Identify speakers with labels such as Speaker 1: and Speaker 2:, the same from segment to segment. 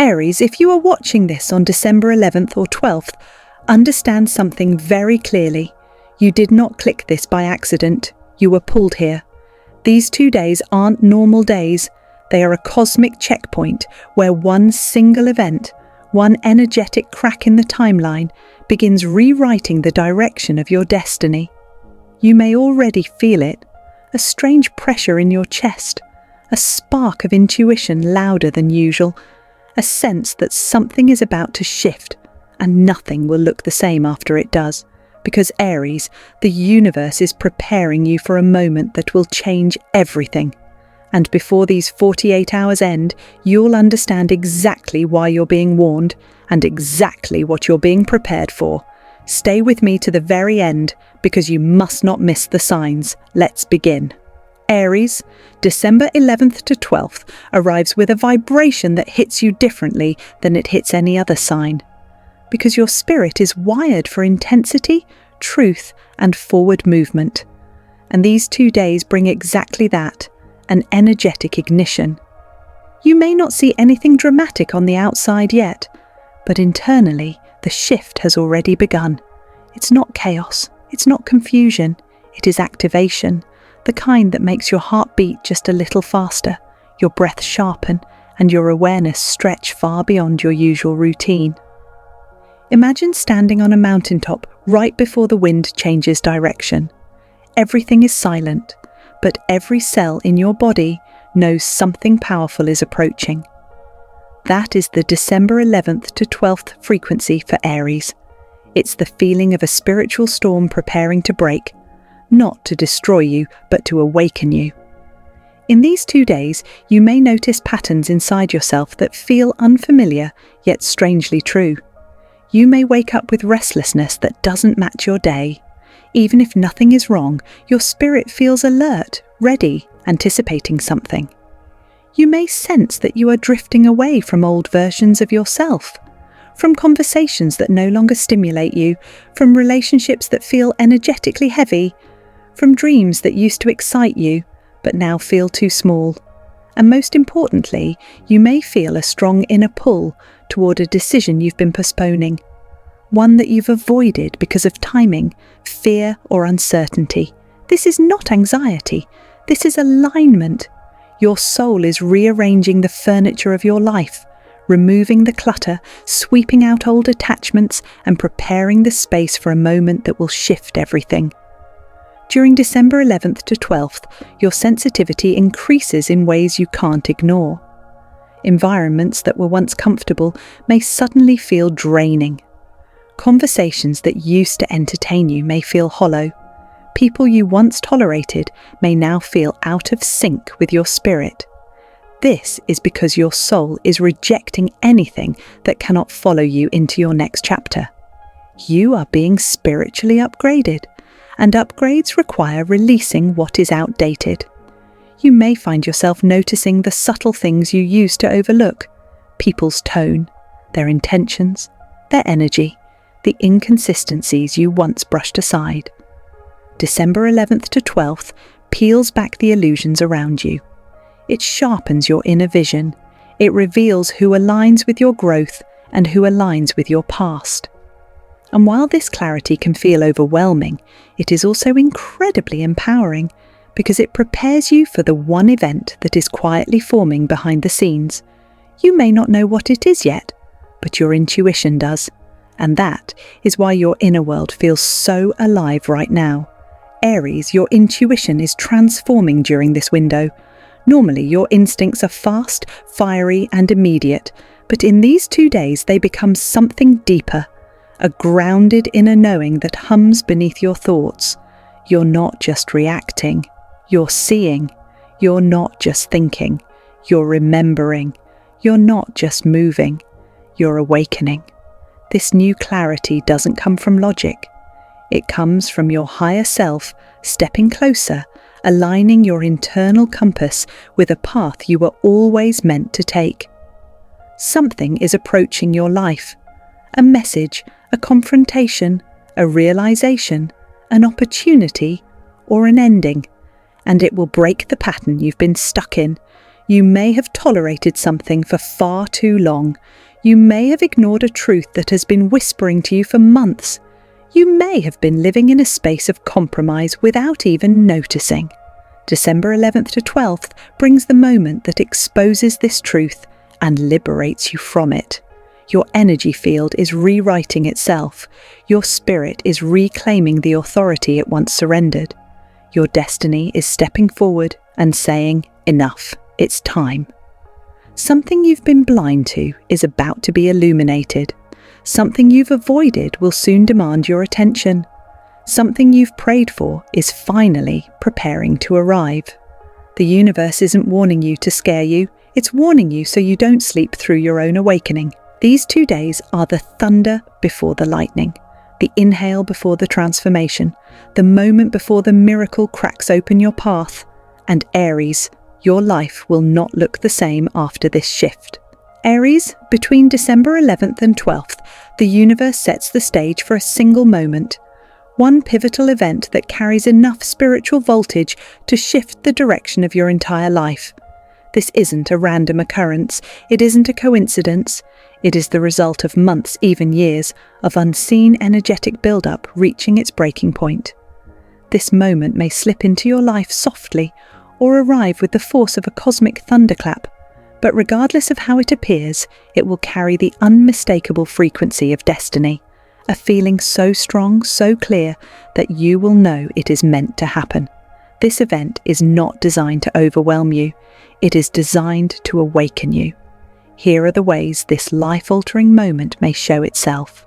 Speaker 1: Aries, if you are watching this on December 11th or 12th, understand something very clearly. You did not click this by accident. You were pulled here. These 2 days aren't normal days. They are a cosmic checkpoint where one single event, one energetic crack in the timeline, begins rewriting the direction of your destiny. You may already feel it, a strange pressure in your chest, a spark of intuition louder than usual, a sense that something is about to shift and nothing will look the same after it does. Because Aries, the universe is preparing you for a moment that will change everything. And before these 48 hours end, you'll understand exactly why you're being warned and exactly what you're being prepared for. Stay with me to the very end because you must not miss the signs. Let's begin. Aries, December 11th to 12th arrives with a vibration that hits you differently than it hits any other sign. Because your spirit is wired for intensity, truth, and forward movement. And these 2 days bring exactly that, an energetic ignition. You may not see anything dramatic on the outside yet, but internally, the shift has already begun. It's not chaos, it's not confusion, it is activation, the kind that makes your heart beat just a little faster, your breath sharpen, and your awareness stretch far beyond your usual routine. Imagine standing on a mountaintop right before the wind changes direction. Everything is silent, but every cell in your body knows something powerful is approaching. That is the December 11th to 12th frequency for Aries. It's the feeling of a spiritual storm preparing to break, not to destroy you, but to awaken you. In these 2 days, you may notice patterns inside yourself that feel unfamiliar, yet strangely true. You may wake up with restlessness that doesn't match your day. Even if nothing is wrong, your spirit feels alert, ready, anticipating something. You may sense that you are drifting away from old versions of yourself, from conversations that no longer stimulate you, from relationships that feel energetically heavy, from dreams that used to excite you, but now feel too small. And most importantly, you may feel a strong inner pull toward a decision you've been postponing, one that you've avoided because of timing, fear, or uncertainty. This is not anxiety. This is alignment. Your soul is rearranging the furniture of your life, removing the clutter, sweeping out old attachments, and preparing the space for a moment that will shift everything. During December 11th to 12th, your sensitivity increases in ways you can't ignore. Environments that were once comfortable may suddenly feel draining. Conversations that used to entertain you may feel hollow. People you once tolerated may now feel out of sync with your spirit. This is because your soul is rejecting anything that cannot follow you into your next chapter. You are being spiritually upgraded, and upgrades require releasing what is outdated. You may find yourself noticing the subtle things you used to overlook: people's tone, their intentions, their energy, the inconsistencies you once brushed aside. December 11th to 12th peels back the illusions around you. It sharpens your inner vision. It reveals who aligns with your growth and who aligns with your past. And while this clarity can feel overwhelming, it is also incredibly empowering because it prepares you for the one event that is quietly forming behind the scenes. You may not know what it is yet, but your intuition does. And that is why your inner world feels so alive right now. Aries, your intuition is transforming during this window. Normally, your instincts are fast, fiery, and immediate, but in these 2 days they become something deeper, a grounded inner knowing that hums beneath your thoughts. You're not just reacting, you're seeing. You're not just thinking, you're remembering. You're not just moving, you're awakening. This new clarity doesn't come from logic. It comes from your higher self stepping closer, aligning your internal compass with a path you were always meant to take. Something is approaching your life. A message, a confrontation, a realization, an opportunity, or an ending. And it will break the pattern you've been stuck in. You may have tolerated something for far too long. You may have ignored a truth that has been whispering to you for months. You may have been living in a space of compromise without even noticing. December 11th to 12th brings the moment that exposes this truth and liberates you from it. Your energy field is rewriting itself. Your spirit is reclaiming the authority it once surrendered. Your destiny is stepping forward and saying, enough, it's time. Something you've been blind to is about to be illuminated. Something you've avoided will soon demand your attention. Something you've prayed for is finally preparing to arrive. The universe isn't warning you to scare you, it's warning you so you don't sleep through your own awakening. These 2 days are the thunder before the lightning, the inhale before the transformation, the moment before the miracle cracks open your path. And Aries, your life will not look the same after this shift. Aries, between December 11th and 12th, the universe sets the stage for a single moment, one pivotal event that carries enough spiritual voltage to shift the direction of your entire life. This isn't a random occurrence, it isn't a coincidence. It is the result of months, even years, of unseen energetic build-up reaching its breaking point. This moment may slip into your life softly or arrive with the force of a cosmic thunderclap, but regardless of how it appears, it will carry the unmistakable frequency of destiny, a feeling so strong, so clear, that you will know it is meant to happen. This event is not designed to overwhelm you, it is designed to awaken you. Here are the ways this life-altering moment may show itself.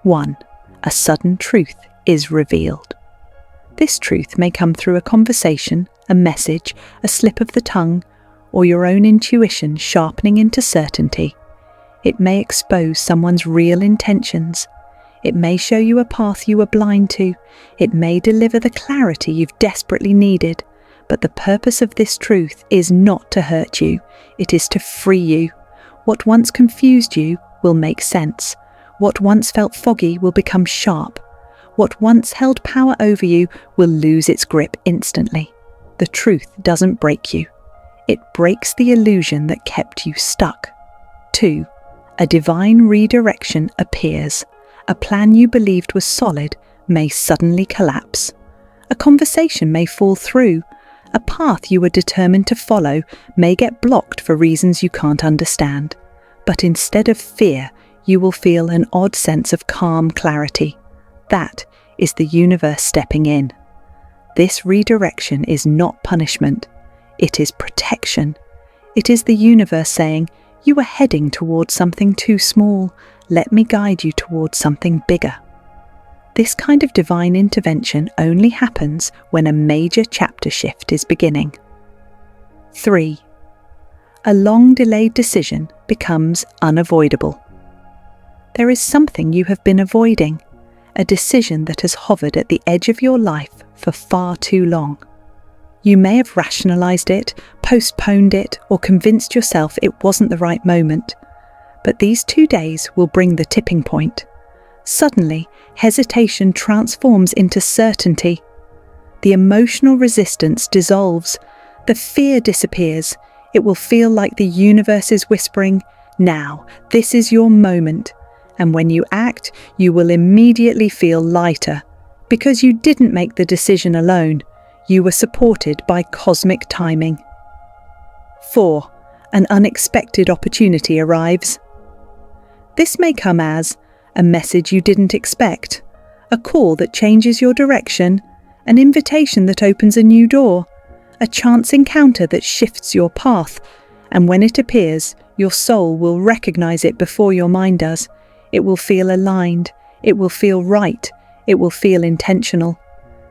Speaker 1: 1. A sudden truth is revealed. This truth may come through a conversation, a message, a slip of the tongue, or your own intuition sharpening into certainty. It may expose someone's real intentions. It may show you a path you were blind to. It may deliver the clarity you've desperately needed. But the purpose of this truth is not to hurt you. It is to free you. What once confused you will make sense. What once felt foggy will become sharp. What once held power over you will lose its grip instantly. The truth doesn't break you. It breaks the illusion that kept you stuck. 2. A divine redirection appears. A plan you believed was solid may suddenly collapse. A conversation may fall through. A path you were determined to follow may get blocked for reasons you can't understand. But instead of fear, you will feel an odd sense of calm clarity. That is the universe stepping in. This redirection is not punishment. It is protection. It is the universe saying, you are heading towards something too small. Let me guide you towards something bigger. This kind of divine intervention only happens when a major chapter shift is beginning. 3. A long-delayed decision becomes unavoidable. There is something you have been avoiding, a decision that has hovered at the edge of your life for far too long. You may have rationalized it, postponed it, or convinced yourself it wasn't the right moment. But these 2 days will bring the tipping point. Suddenly, hesitation transforms into certainty. The emotional resistance dissolves. The fear disappears. It will feel like the universe is whispering, now, this is your moment. And when you act, you will immediately feel lighter. Because you didn't make the decision alone. You were supported by cosmic timing. 4. An unexpected opportunity arrives. This may come as a message you didn't expect, a call that changes your direction, an invitation that opens a new door, a chance encounter that shifts your path, and when it appears, your soul will recognize it before your mind does. It will feel aligned, it will feel right, it will feel intentional.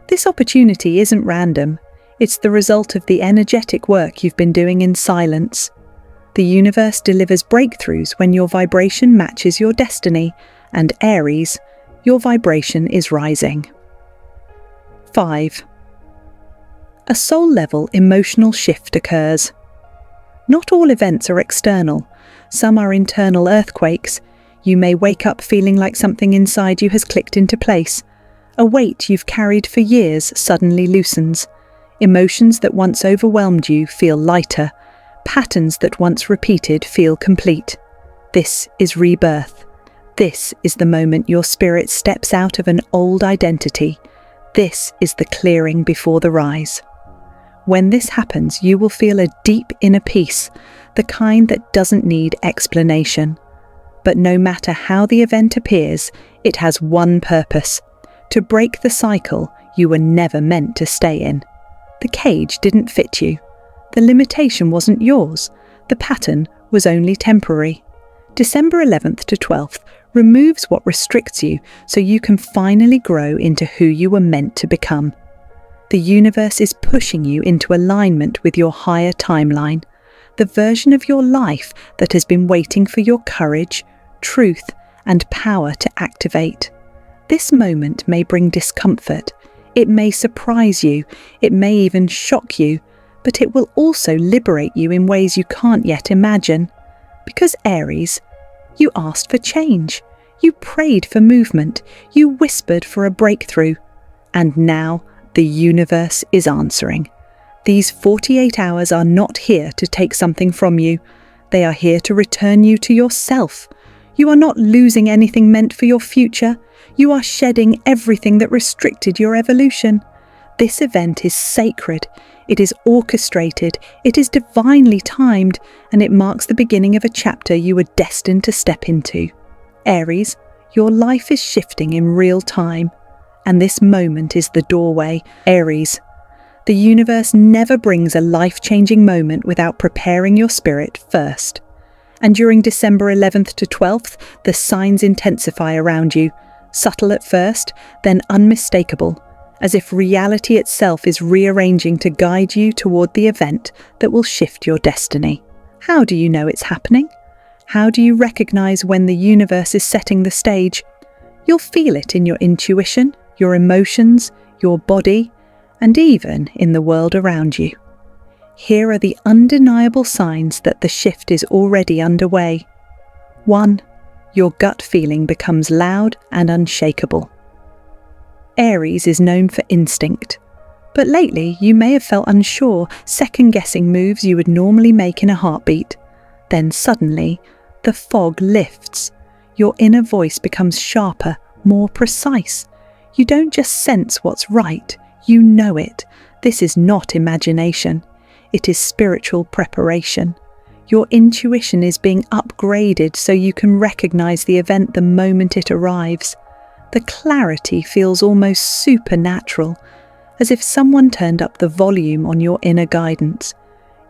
Speaker 1: This opportunity isn't random, it's the result of the energetic work you've been doing in silence. The universe delivers breakthroughs when your vibration matches your destiny, and Aries, your vibration is rising. 5. A soul-level emotional shift occurs. Not all events are external. Some are internal earthquakes. You may wake up feeling like something inside you has clicked into place. A weight you've carried for years suddenly loosens. Emotions that once overwhelmed you feel lighter. Patterns that once repeated feel complete. This is rebirth. This is the moment your spirit steps out of an old identity. This is the clearing before the rise. When this happens, you will feel a deep inner peace, the kind that doesn't need explanation. But no matter how the event appears, it has one purpose: to break the cycle you were never meant to stay in. The cage didn't fit you. The limitation wasn't yours. The pattern was only temporary. December 11th to 12th removes what restricts you so you can finally grow into who you were meant to become. The universe is pushing you into alignment with your higher timeline, the version of your life that has been waiting for your courage, truth, and power to activate. This moment may bring discomfort. It may surprise you. It may even shock you, but it will also liberate you in ways you can't yet imagine. Because Aries, you asked for change. You prayed for movement. You whispered for a breakthrough. And now the universe is answering. These 48 hours are not here to take something from you. They are here to return you to yourself. You are not losing anything meant for your future. You are shedding everything that restricted your evolution. This event is sacred. It is orchestrated. It is divinely timed, and it marks the beginning of a chapter you were destined to step into. Aries, your life is shifting in real time, and this moment is the doorway. Aries, the universe never brings a life-changing moment without preparing your spirit first. And during December 11th to 12th, the signs intensify around you, subtle at first, then unmistakable, as if reality itself is rearranging to guide you toward the event that will shift your destiny. How do you know it's happening? How do you recognize when the universe is setting the stage? You'll feel it in your intuition, your emotions, your body, and even in the world around you. Here are the undeniable signs that the shift is already underway. 1. Your gut feeling becomes loud and unshakable. Aries is known for instinct, but lately you may have felt unsure, second-guessing moves you would normally make in a heartbeat. Then suddenly, the fog lifts. Your inner voice becomes sharper, more precise. You don't just sense what's right, you know it. This is not imagination. It is spiritual preparation. Your intuition is being upgraded so you can recognize the event the moment it arrives. The clarity feels almost supernatural, as if someone turned up the volume on your inner guidance.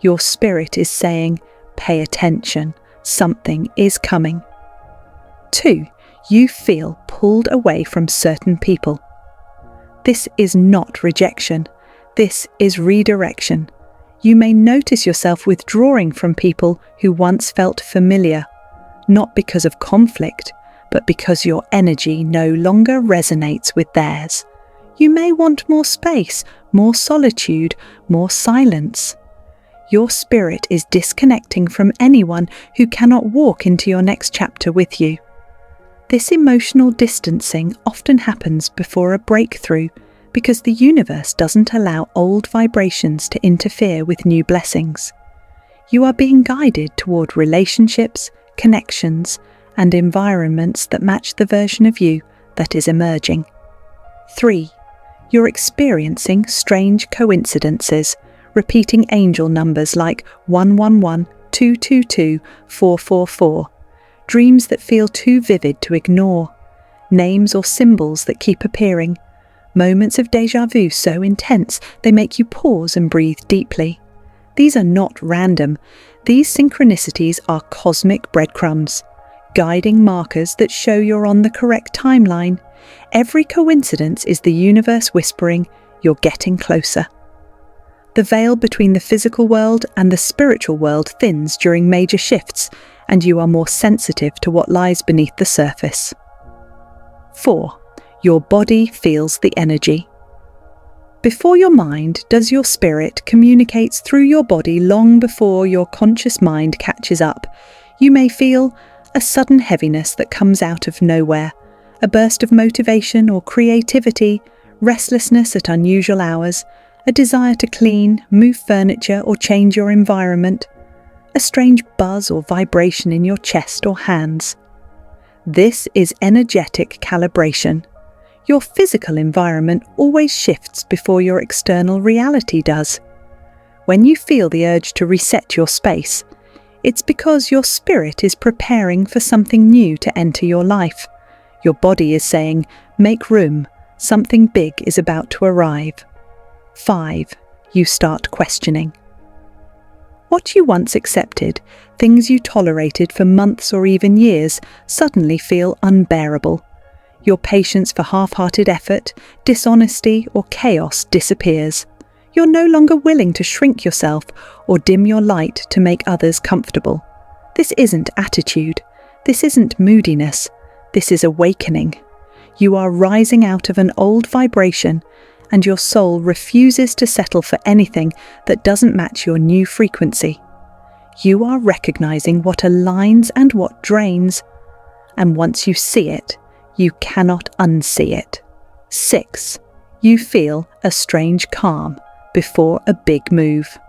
Speaker 1: Your spirit is saying, pay attention, something is coming. 2. You feel pulled away from certain people. This is not rejection. This is redirection. You may notice yourself withdrawing from people who once felt familiar, not because of conflict, but because your energy no longer resonates with theirs. You may want more space, more solitude, more silence. Your spirit is disconnecting from anyone who cannot walk into your next chapter with you. This emotional distancing often happens before a breakthrough because the universe doesn't allow old vibrations to interfere with new blessings. You are being guided toward relationships, connections, and environments that match the version of you that is emerging. 3. You're experiencing strange coincidences, repeating angel numbers like 111, 222, 444, dreams that feel too vivid to ignore, names or symbols that keep appearing, moments of déjà vu so intense they make you pause and breathe deeply. These are not random. These synchronicities are cosmic breadcrumbs, guiding markers that show you're on the correct timeline. Every coincidence is the universe whispering, you're getting closer. The veil between the physical world and the spiritual world thins during major shifts, and you are more sensitive to what lies beneath the surface. 4. Your body feels the energy. Before your mind does your spirit communicates through your body long before your conscious mind catches up. You may feel a sudden heaviness that comes out of nowhere, a burst of motivation or creativity, restlessness at unusual hours, a desire to clean, move furniture or change your environment. a strange buzz or vibration in your chest or hands. This is energetic calibration. Your physical environment always shifts before your external reality does. When you feel the urge to reset your space, it's because your spirit is preparing for something new to enter your life. Your body is saying, make room, something big is about to arrive. 5. You start questioning. What you once accepted, things you tolerated for months or even years, suddenly feel unbearable. Your patience for half-hearted effort, dishonesty, or chaos disappears. You're no longer willing to shrink yourself or dim your light to make others comfortable. This isn't attitude. This isn't moodiness. This is awakening. You are rising out of an old vibration, and your soul refuses to settle for anything that doesn't match your new frequency. You are recognizing what aligns and what drains, and once you see it, you cannot unsee it. 6. You feel a strange calm before a big move.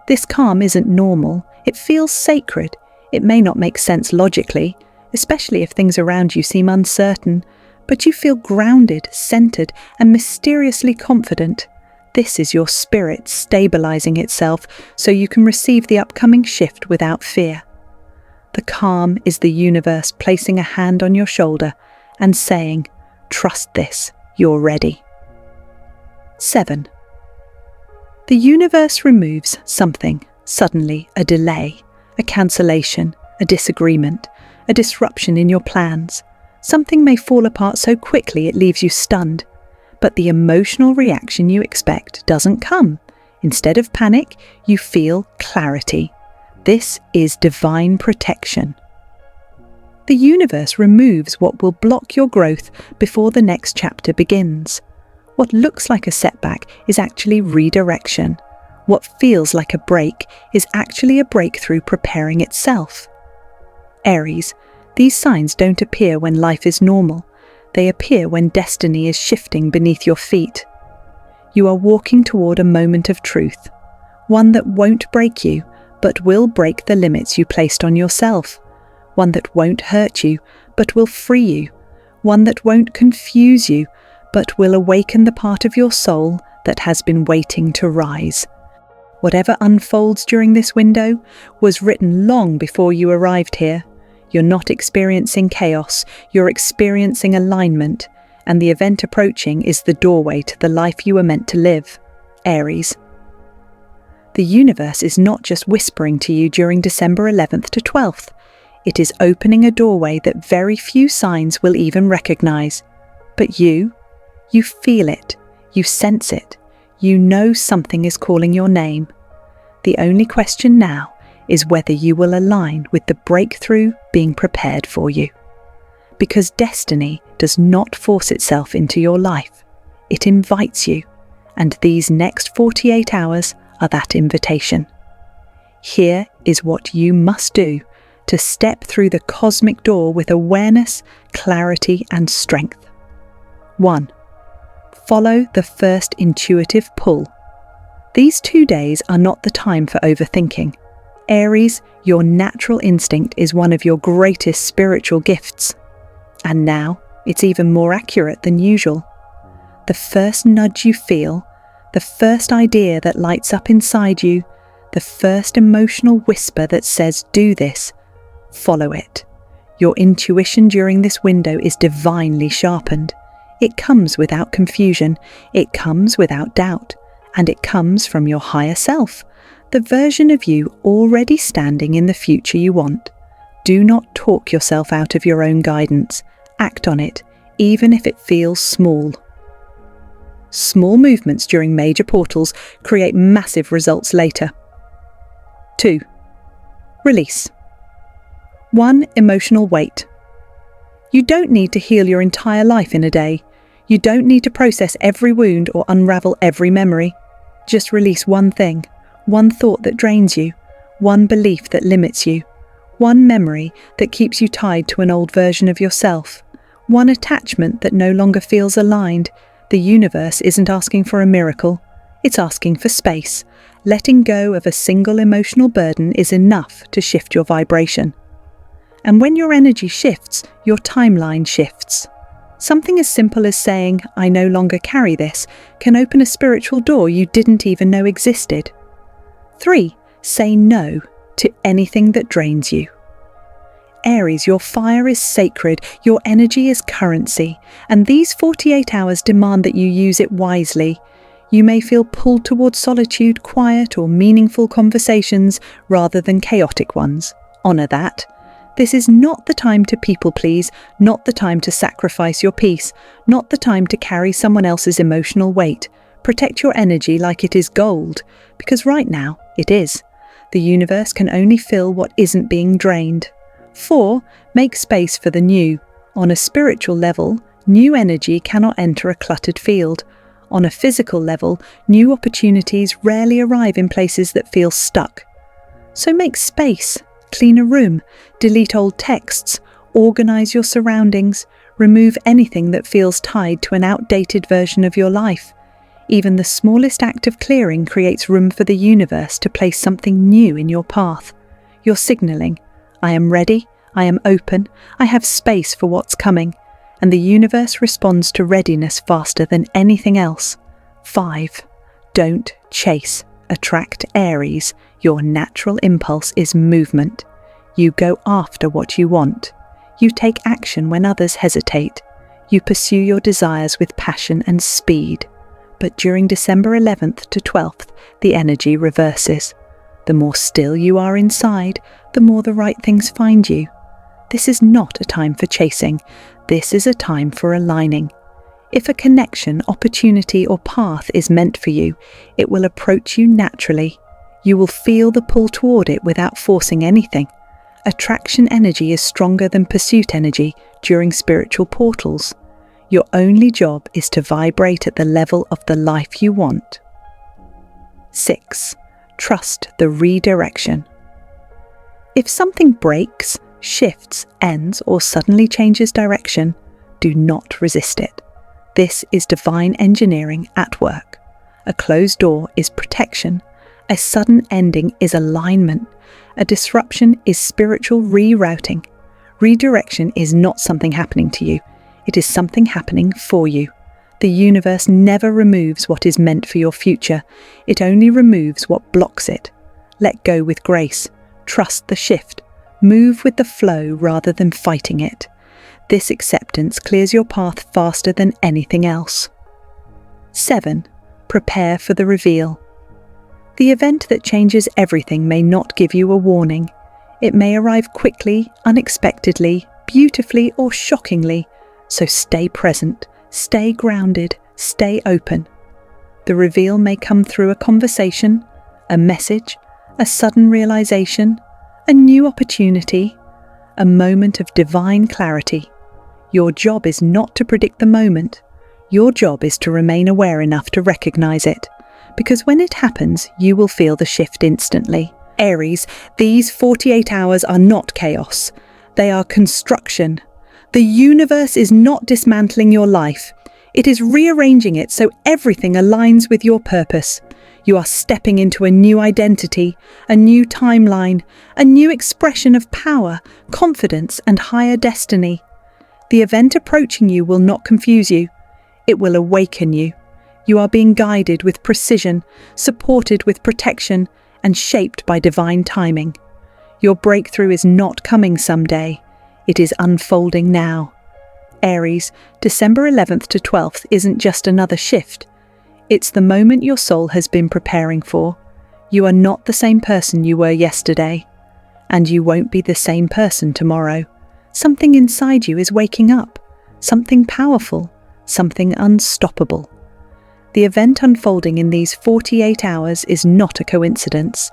Speaker 1: This calm isn't normal, it feels sacred. It may not make sense logically, especially if things around you seem uncertain, but you feel grounded, centered, and mysteriously confident. This is your spirit stabilizing itself so you can receive the upcoming shift without fear. The calm is the universe placing a hand on your shoulder and saying, trust this, you're ready. 7. The universe removes something, suddenly a delay, a cancellation, a disagreement, a disruption in your plans. Something may fall apart so quickly it leaves you stunned, but the emotional reaction you expect doesn't come. Instead of panic, you feel clarity. This is divine protection. The universe removes what will block your growth before the next chapter begins. What looks like a setback is actually redirection. What feels like a break is actually a breakthrough preparing itself. Aries, these signs don't appear when life is normal. They appear when destiny is shifting beneath your feet. You are walking toward a moment of truth, one that won't break you, but will break the limits you placed on yourself, one that won't hurt you, but will free you, one that won't confuse you, but will awaken the part of your soul that has been waiting to rise. Whatever unfolds during this window was written long before you arrived here. You're not experiencing chaos, you're experiencing alignment, and the event approaching is the doorway to the life you were meant to live. Aries. The universe is not just whispering to you during December 11th to 12th. It is opening a doorway that very few signs will even recognize. But you feel it, you sense it, you know something is calling your name. The only question now is whether you will align with the breakthrough being prepared for you. Because destiny does not force itself into your life. It invites you, and these next 48 hours are that invitation. Here is what you must do to step through the cosmic door with awareness, clarity, and strength. 1. Follow the first intuitive pull. These 2 days are not the time for overthinking. Aries, your natural instinct is one of your greatest spiritual gifts. And now, it's even more accurate than usual. The first nudge you feel, the first idea that lights up inside you, the first emotional whisper that says, do this, follow it. Your intuition during this window is divinely sharpened. It comes without confusion, it comes without doubt, and it comes from your higher self, the version of you already standing in the future you want. Do not talk yourself out of your own guidance. Act on it, even if it feels small. Small movements during major portals create massive results later. 2. Release. 1. Emotional weight. You don't need to heal your entire life in a day. You don't need to process every wound or unravel every memory. Just release one thing. One thought that drains you, one belief that limits you, one memory that keeps you tied to an old version of yourself, one attachment that no longer feels aligned. The universe isn't asking for a miracle, it's asking for space, Letting go of a single emotional burden is enough to shift your vibration. And when your energy shifts, your timeline shifts. Something as simple as saying, "I no longer carry this," can open a spiritual door you didn't even know existed. 3. Say no to anything that drains you. Aries, your fire is sacred, your energy is currency, and these 48 hours demand that you use it wisely. You may feel pulled towards solitude, quiet, or meaningful conversations rather than chaotic ones. Honor that. This is not the time to people please, not the time to sacrifice your peace, not the time to carry someone else's emotional weight. Protect your energy like it is gold, because right now it is. The universe can only fill what isn't being drained. 4. Make space for the new. On a spiritual level, new energy cannot enter a cluttered field. On a physical level, new opportunities rarely arrive in places that feel stuck. So make space. Clean a room, delete old texts, organize your surroundings, remove anything that feels tied to an outdated version of your life. Even the smallest act of clearing creates room for the universe to place something new in your path. You're signaling, "I am ready, I am open, I have space for what's coming," and the universe responds to readiness faster than anything else. 5. Don't chase. Attract Aries. Your natural impulse is movement. You go after what you want. You take action when others hesitate. You pursue your desires with passion and speed. But during December 11th to 12th, the energy reverses. The more still you are inside, the more the right things find you. This is not a time for chasing. This is a time for aligning. If a connection, opportunity, or path is meant for you, it will approach you naturally. You will feel the pull toward it without forcing anything. Attraction energy is stronger than pursuit energy during spiritual portals. Your only job is to vibrate at the level of the life you want. 6. Trust the redirection. If something breaks, shifts, ends, or suddenly changes direction, do not resist it. This is divine engineering at work. A closed door is protection. A sudden ending is alignment. A disruption is spiritual rerouting. Redirection is not something happening to you. It is something happening for you. The universe never removes what is meant for your future. It only removes what blocks it. Let go with grace. Trust the shift. Move with the flow rather than fighting it. This acceptance clears your path faster than anything else. 7. Prepare for the reveal. The event that changes everything may not give you a warning. It may arrive quickly, unexpectedly, beautifully, or shockingly. So stay present, stay grounded, stay open. The reveal may come through a conversation, a message, a sudden realization, a new opportunity, a moment of divine clarity. Your job is not to predict the moment. Your job is to remain aware enough to recognize it, because when it happens, you will feel the shift instantly. Aries, these 48 hours are not chaos. They are construction. The universe is not dismantling your life. It is rearranging it so everything aligns with your purpose. You are stepping into a new identity, a new timeline, a new expression of power, confidence, and higher destiny. The event approaching you will not confuse you. It will awaken you. You are being guided with precision, supported with protection, and shaped by divine timing. Your breakthrough is not coming someday. It is unfolding now. Aries, December 11th to 12th isn't just another shift. It's the moment your soul has been preparing for. You are not the same person you were yesterday, and you won't be the same person tomorrow. Something inside you is waking up, something powerful, something unstoppable. The event unfolding in these 48 hours is not a coincidence.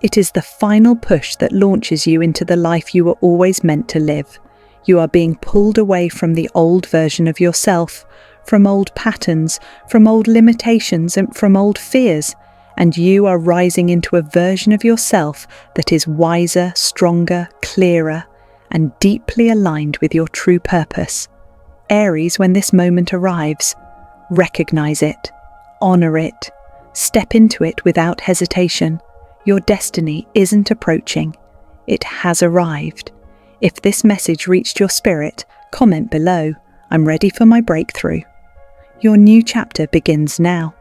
Speaker 1: It is the final push that launches you into the life you were always meant to live. You are being pulled away from the old version of yourself, from old patterns, from old limitations, and from old fears, and you are rising into a version of yourself that is wiser, stronger, clearer, and deeply aligned with your true purpose. Aries, when this moment arrives, recognize it, honor it, Step into it without hesitation. Your destiny isn't approaching. It has arrived. If this message reached your spirit, comment below. I'm ready for my breakthrough. Your new chapter begins now.